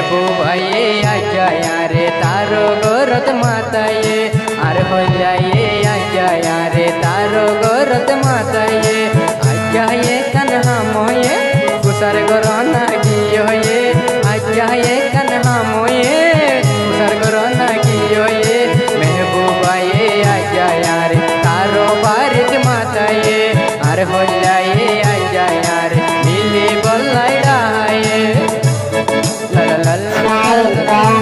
মেহবুবায়ে আজা রে তারো গরত মাতায়ে আর হইলায়ে আজা রে তারো গরত মাতায়ে আজা কানহা মোয়ে কুসার গরনা গিয়ে আজা কানহা মোয়ে কুসার গরনা গিয়ে মেহবুবায়ে আজা রে তারো বারিত মাতায়ে আর হইলায়ে আজা রে মিলি বল্লাই রায়ে লা লা লা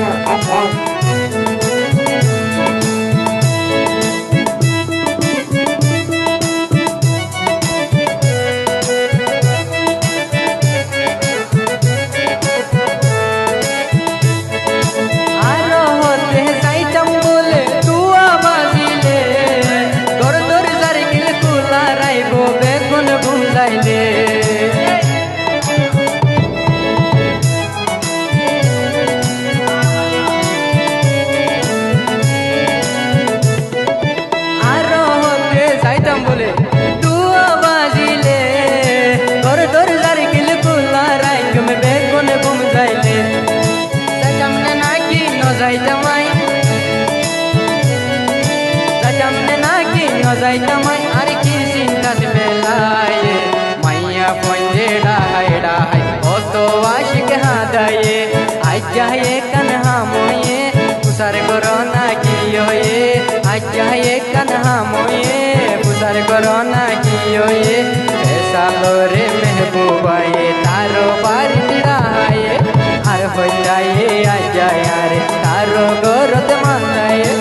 যাইতামাই আর কি চিন্তাত বেলায়ে মাইয়া পয়দে ডাহাই ডাহাই কত আশিক হাদায়ে আজ্জায়ে কানহা মোয়ে কুসার করোনা কি হয়ে আজ্জায়ে কানহা মোয়ে কুসার করোনা কি হয়ে এসালো রে মেহবুবায়ে তারো বারিত ডাহায়ে আর হইলায়ে আজ্জায়া রে তারো গরত মাতায়ে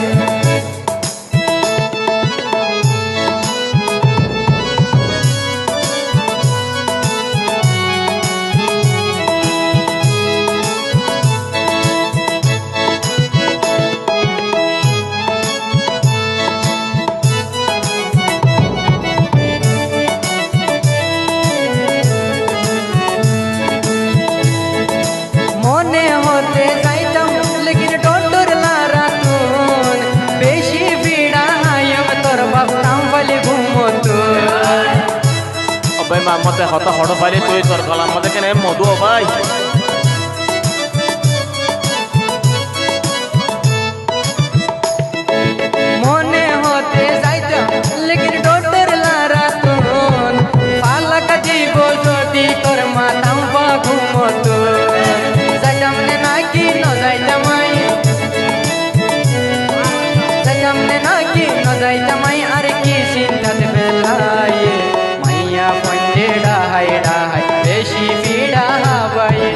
মতে হতা হড় পাইলে তুই তোর গলার মধ্যে কেন মধু ভাই মনে হতে যাইতাম লেকিন ডোডর লারাতন পালাক জীব যদি তোর মাথাম বা ঘুমত যাইতাম নাকি ন যাইতামাই যাইতাম নাকি ন যাইতামাই আর কি চিন্তাত বেলায়ে মাইয়া পয়দে ডাহাই ডাহাই বেশি বিড়া হাবায়ে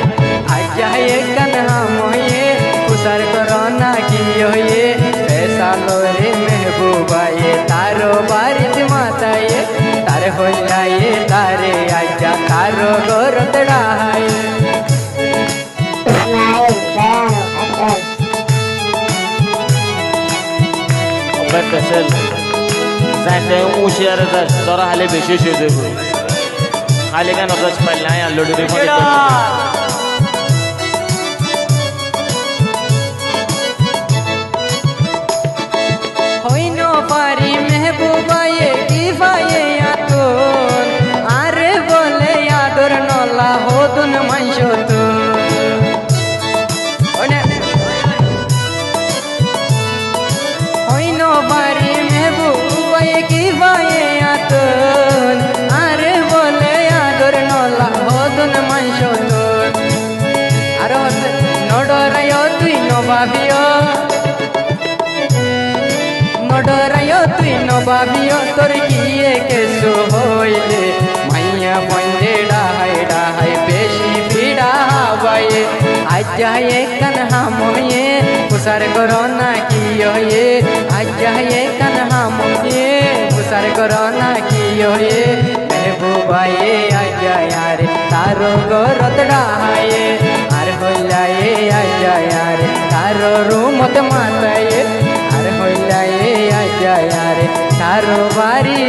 আজ্জায়ে কানহা মোয়ে কুসার করোনা কি হয়ে পেশালো রে মেহবুবায়ে তারো বারিত মাতায়ে তার হইলায়ে তারে আজ্জা তারো গরত ডাহায়ে কেসেল যাইতে উশিয়ার যাস তোরা হালে বেশি শুয়ে দেব খালি কেন যাস পাইলে নাই আল্লু ডুরি হইনো পারি মেহবুবায়ে কি পায়ে আতন আরে বলে আদর নলা হদুন মাইশত হইনো পারি মেহবুবায়ে কি পায়ে আতন আরে বলে আদর নলা হদুন মাইশত আর নডরায় তুই নবাবিও নডরায় তুই নবাবিও তোর গিয়ে কেসু হইলে মাইয়া পয়দে ডাহাই ডাহাই বেশি ভিড়া হাবায়ে আজ্জায়ে কানহা মোয়ে কুসার করোনা কি হয়ে আজ্জায়ে কানহা মোয়ে কুসার করোনা কি হয়ে মেহবুবায়ে আজ্জায়া রে তারো গরত ডাহায়ে আর হইলায়ে আজ্জায়া রে তারো রুমত মাতায়ে আর হইলায়ে আজ্জায়া রে তারো বাড়ি